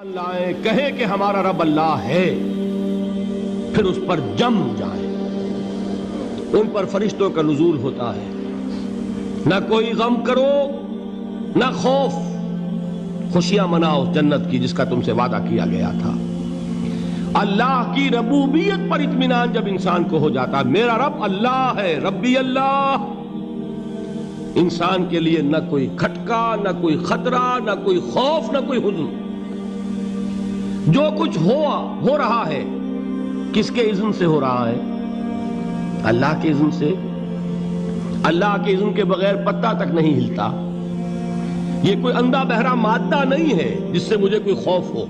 لائیں کہیں کہ ہمارا رب اللہ ہے، پھر اس پر جم جائیں۔ ان پر فرشتوں کا نزول ہوتا ہے، نہ کوئی غم کرو نہ خوف، خوشیاں مناؤ جنت کی جس کا تم سے وعدہ کیا گیا تھا۔ اللہ کی ربوبیت پر اطمینان جب انسان کو ہو جاتا، میرا رب اللہ ہے، ربی اللہ، انسان کے لیے نہ کوئی کھٹکا، نہ کوئی خطرہ، نہ کوئی خوف، نہ کوئی حزن۔ جو کچھ ہو رہا ہے کس کے اذن سے ہو رہا ہے؟ اللہ کے اذن سے۔ اللہ کے اذن کے بغیر پتہ تک نہیں ہلتا۔ یہ کوئی اندھا بہرا مادہ نہیں ہے جس سے مجھے کوئی خوف ہو۔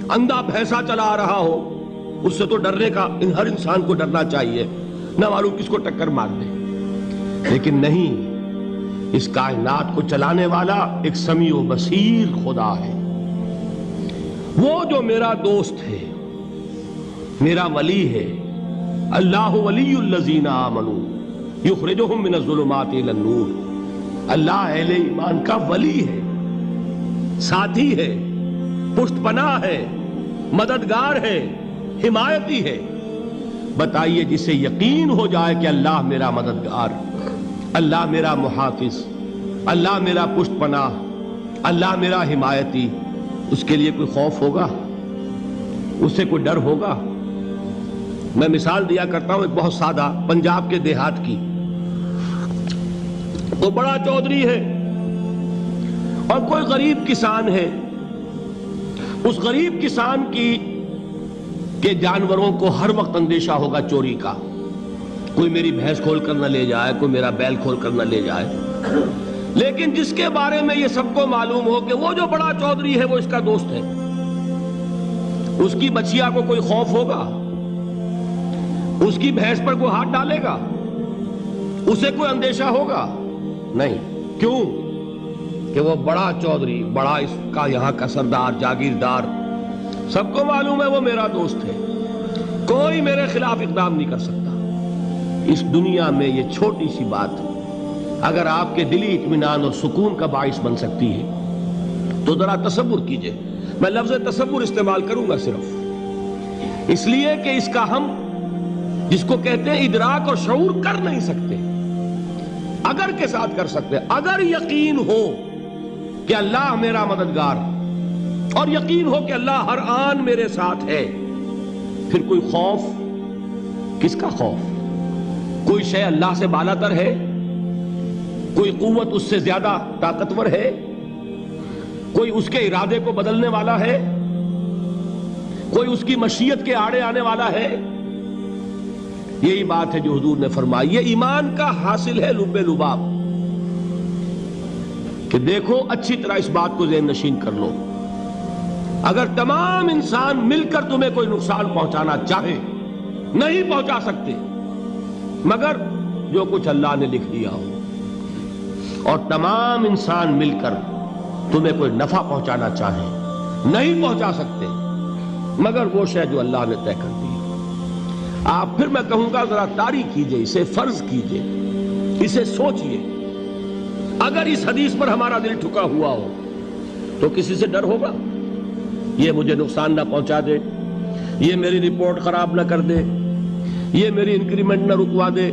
اندھا بھینسا چلا آ رہا ہو اس سے تو ڈرنے کا ہر انسان کو ڈرنا چاہیے، نہ معلوم کس کو ٹکر مار دے۔ لیکن نہیں، اس کائنات کو چلانے والا ایک سمیع و بصیر خدا ہے، وہ جو میرا دوست ہے، میرا ولی ہے۔ اللہ ولی الذین آمنوا یخرجہم من الظلمات الی النور۔ اللہ اہل ایمان کا ولی ہے، ساتھی ہے، پشت پناہ ہے، مددگار ہے، حمایتی ہے۔ بتائیے جسے یقین ہو جائے کہ اللہ میرا مددگار، اللہ میرا محافظ، اللہ میرا پشت پناہ، اللہ میرا حمایتی، اس کے لیے کوئی خوف ہوگا؟ اس سے کوئی ڈر ہوگا؟ میں مثال دیا کرتا ہوں ایک بہت سادہ پنجاب کے دیہات کی۔ وہ بڑا چودھری ہے اور کوئی غریب کسان ہے۔ اس غریب کسان کے جانوروں کو ہر وقت اندیشہ ہوگا چوری کا، کوئی میری بھینس کھول کر نہ لے جائے، کوئی میرا بیل کھول کر نہ لے جائے۔ لیکن جس کے بارے میں یہ سب کو معلوم ہو کہ وہ جو بڑا چودھری ہے وہ اس کا دوست ہے، اس کی بچیا کو کوئی خوف ہوگا؟ اس کی بھینس پر کوئی ہاتھ ڈالے گا؟ اسے کوئی اندیشہ ہوگا؟ نہیں۔ کیوں؟ کہ وہ بڑا چودھری، بڑا اس کا یہاں کا سردار، جاگیردار، سب کو معلوم ہے وہ میرا دوست ہے، کوئی میرے خلاف اقدام نہیں کر سکتا۔ اس دنیا میں یہ چھوٹی سی بات اگر آپ کے دلی اطمینان اور سکون کا باعث بن سکتی ہے تو ذرا تصور کیجئے۔ میں لفظ تصور استعمال کروں گا صرف اس لیے کہ اس کا ہم جس کو کہتے ہیں ادراک اور شعور کر نہیں سکتے، اگر کے ساتھ کر سکتے۔ اگر یقین ہو کہ اللہ میرا مددگار اور یقین ہو کہ اللہ ہر آن میرے ساتھ ہے، پھر کوئی خوف؟ کس کا خوف؟ کوئی شے اللہ سے بالاتر ہے؟ کوئی قوت اس سے زیادہ طاقتور ہے؟ کوئی اس کے ارادے کو بدلنے والا ہے؟ کوئی اس کی مشیت کے آڑے آنے والا ہے؟ یہی بات ہے جو حضور نے فرمائی۔ یہ ایمان کا حاصل ہے لب لباب، کہ دیکھو اچھی طرح اس بات کو ذہن نشین کر لو، اگر تمام انسان مل کر تمہیں کوئی نقصان پہنچانا چاہے نہیں پہنچا سکتے، مگر جو کچھ اللہ نے لکھ دیا ہو، اور تمام انسان مل کر تمہیں کوئی نفع پہنچانا چاہے نہیں پہنچا سکتے، مگر وہ شے جو اللہ نے طے کر دی۔ آپ پھر میں کہوں گا ذرا طاری کیجئے، اسے فرض کیجئے، اسے سوچئے۔ اگر اس حدیث پر ہمارا دل ٹھکا ہوا ہو تو کسی سے ڈر ہوگا؟ یہ مجھے نقصان نہ پہنچا دے، یہ میری رپورٹ خراب نہ کر دے، یہ میری انکریمنٹ نہ رکوا دے،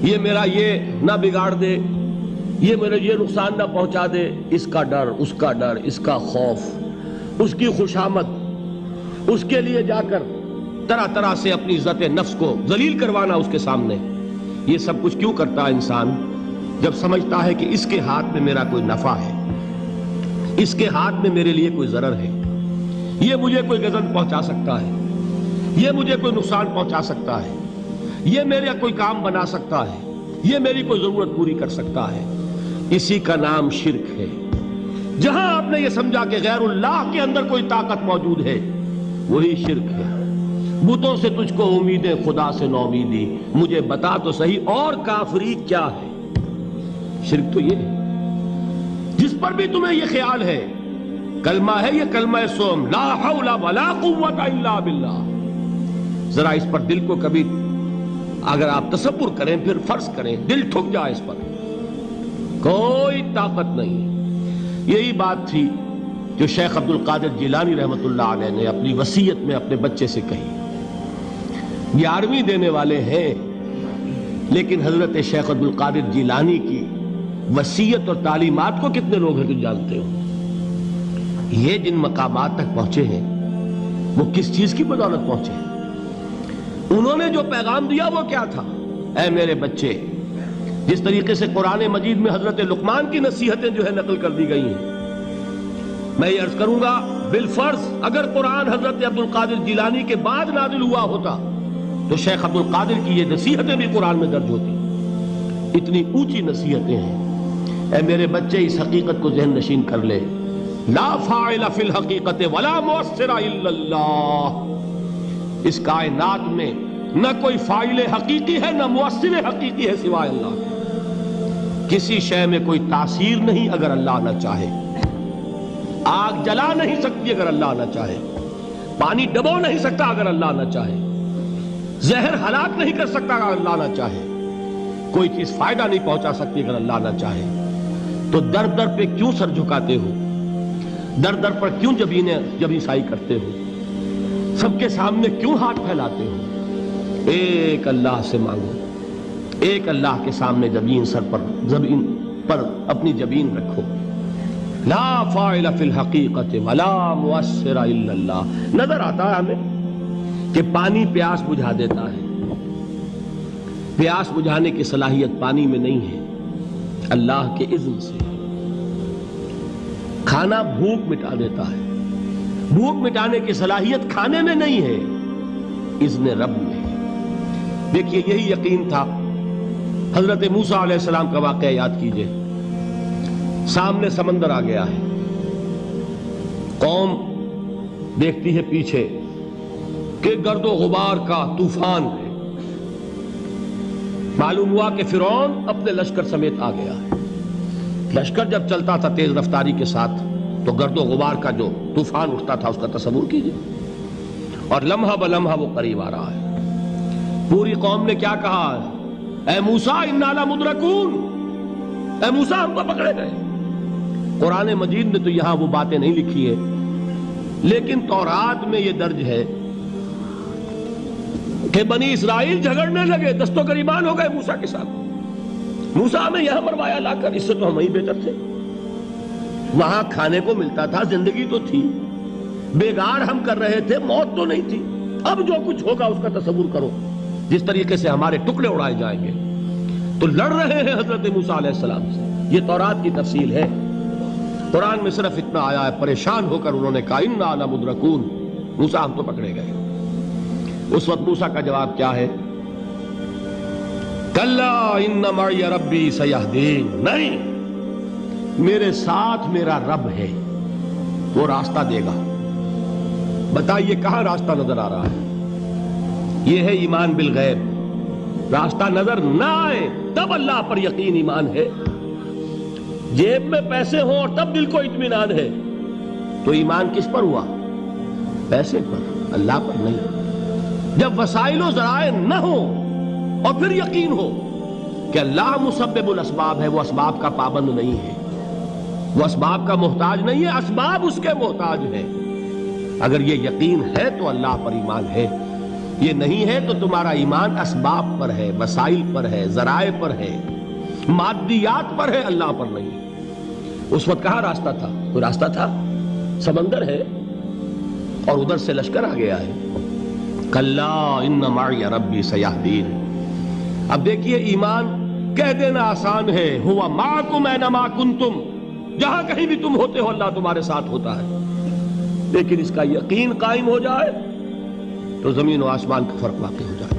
یہ میرا یہ نہ بگاڑ دے، یہ میرے یہ نقصان نہ پہنچا دے۔ اس کا ڈر، اس کا ڈر، اس کا خوف، اس کی خوشامد، اس کے لیے جا کر طرح طرح سے اپنی عزت نفس کو ذلیل کروانا اس کے سامنے، یہ سب کچھ کیوں کرتا ہے انسان؟ جب سمجھتا ہے کہ اس کے ہاتھ میں میرا کوئی نفع ہے، اس کے ہاتھ میں میرے لیے کوئی ضرر ہے، یہ مجھے کوئی غضب پہنچا سکتا ہے، یہ مجھے کوئی نقصان پہنچا سکتا ہے، یہ میرا کوئی کام بنا سکتا ہے، یہ میری کوئی ضرورت پوری کر سکتا ہے، اسی کا نام شرک ہے۔ جہاں آپ نے یہ سمجھا کہ غیر اللہ کے اندر کوئی طاقت موجود ہے، وہی شرک ہے۔ بتوں سے تجھ کو امیدیں، خدا سے نو امیدی، مجھے بتا تو صحیح اور کافری کیا ہے؟ شرک تو یہ ہے۔ جس پر بھی تمہیں یہ خیال ہے، کلمہ ہے یہ کلمہ سوم، لا حول ولا قوت الا باللہ، ذرا اس پر دل کو کبھی اگر آپ تصور کریں، پھر فرض کریں، دل ٹھک جائے اس پر، کوئی طاقت نہیں۔ یہی بات تھی جو شیخ عبد القادر جیلانی رحمۃ اللہ علیہ نے اپنی وصیت میں اپنے بچے سے کہی. 11ویں دینے والے ہیں، لیکن حضرت شیخ عبد القادر جیلانی کی وصیت اور تعلیمات کو کتنے لوگ ہیں تم جانتے ہو؟ یہ جن مقامات تک پہنچے ہیں وہ کس چیز کی بدولت پہنچے ہیں؟ انہوں نے جو پیغام دیا وہ کیا تھا؟ اے میرے بچے، جس طریقے سے قرآن مجید میں حضرت لقمان کی نصیحتیں جو ہے نقل کر دی گئی ہیں، میں یہ عرض کروں گا بالفرض اگر قرآن حضرت عبد القادر جیلانی کے بعد نازل ہوا ہوتا تو شیخ عبد القادر کی یہ نصیحتیں بھی قرآن میں درج ہوتی. اتنی اونچی نصیحتیں ہیں. اے میرے بچے، اس حقیقت کو ذہن نشین کر لے، لا فاعل فی الحقیقت ولا مؤثر الا اللہ. اس کائنات میں نہ کوئی فاعل حقیقی ہے نہ مؤثر حقیقی ہے سوائے اللہ کے. کسی شے میں کوئی تاثیر نہیں اگر اللہ نہ چاہے. آگ جلا نہیں سکتی اگر اللہ نہ چاہے. پانی ڈبو نہیں سکتا اگر اللہ نہ چاہے. زہر ہلاک نہیں کر سکتا اگر اللہ نہ چاہے. کوئی چیز فائدہ نہیں پہنچا سکتی اگر اللہ نہ چاہے. تو در در پہ کیوں سر جھکاتے ہو؟ در در پر کیوں جبیں سائی کرتے ہو؟ سب کے سامنے کیوں ہاتھ پھیلاتے ہو؟ ایک اللہ سے مانگو. ایک اللہ کے سامنے زمین پر اپنی جبین رکھو. لا فاعل فی الحقیقت ولا مؤثر الا اللہ. نظر آتا ہے ہمیں کہ پانی پیاس بجھا دیتا ہے. پیاس بجھانے کی صلاحیت پانی میں نہیں ہے، اللہ کے اذن سے. کھانا بھوک مٹا دیتا ہے. بھوک مٹانے کی صلاحیت کھانے میں نہیں ہے، اذن رب میں. دیکھیے یہی یقین تھا. حضرت موسیٰ علیہ السلام کا واقعہ یاد کیجئے. سامنے سمندر آ گیا ہے. قوم دیکھتی ہے پیچھے کہ گرد و غبار کا طوفان ہے. معلوم ہوا کہ فرعون اپنے لشکر سمیت آ گیا ہے. لشکر جب چلتا تھا تیز رفتاری کے ساتھ تو گرد و غبار کا جو طوفان اٹھتا تھا اس کا تصور کیجئے. اور لمحہ بلمحہ وہ قریب آ رہا ہے. پوری قوم نے کیا کہا؟ اے موسیٰ انا لمدرکون. اے موسیٰ ہم کو پکڑے گئے. قرآن مجید نے تو یہاں وہ باتیں نہیں لکھی ہیں، لیکن تورات میں یہ درج ہے کہ بنی اسرائیل جھگڑنے لگے، دست و گریبان ہو گئے موسیٰ کے ساتھ. موسیٰ ہمیں یہاں مروایا لا کر، اس سے تو ہم ہی بہتر تھے. وہاں کھانے کو ملتا تھا، زندگی تو تھی، بیگار ہم کر رہے تھے، موت تو نہیں تھی. اب جو کچھ ہوگا اس کا تصور کرو، جس طریقے سے ہمارے ٹکڑے اڑائے جائیں گے. تو لڑ رہے ہیں حضرت موسیٰ علیہ السلام سے. یہ تورات کی تفصیل ہے. قرآن میں صرف اتنا آیا ہے، پریشان ہو کر انہوں نے کہا انا لمدرکون. موسیٰ ہم تو پکڑے گئے. اس وقت موسیٰ کا جواب کیا ہے؟ کلا ان معی ربی سیہدین. نہیں، میرے ساتھ میرا رب ہے، وہ راستہ دے گا. بتائیے کہاں راستہ نظر آ رہا ہے؟ یہ ہے ایمان بالغیب. راستہ نظر نہ آئے تب اللہ پر یقین ایمان ہے. جیب میں پیسے ہوں اور تب دل کو اطمینان ہے تو ایمان کس پر ہوا؟ پیسے پر، اللہ پر نہیں. جب وسائل و ذرائع نہ ہو اور پھر یقین ہو کہ اللہ مسبب الاسباب ہے، وہ اسباب کا پابند نہیں ہے، وہ اسباب کا محتاج نہیں ہے، اسباب اس کے محتاج ہیں. اگر یہ یقین ہے تو اللہ پر ایمان ہے. یہ نہیں ہے تو تمہارا ایمان اسباب پر ہے، وسائل پر ہے، ذرائع پر ہے، مادیات پر ہے، اللہ پر نہیں. اس وقت کہاں راستہ تھا؟ کوئی راستہ تھا؟ سمندر ہے اور ادھر سے لشکر آ گیا ہے. کلا ان معی ربی سیہدین. اب دیکھیے ایمان کہہ دینا آسان ہے، ہوا معکم اینما کنتم. جہاں کہیں بھی تم ہوتے ہو اللہ تمہارے ساتھ ہوتا ہے. لیکن اس کا یقین قائم ہو جائے تو زمین و آسمان کا فرق واقع ہو جائے.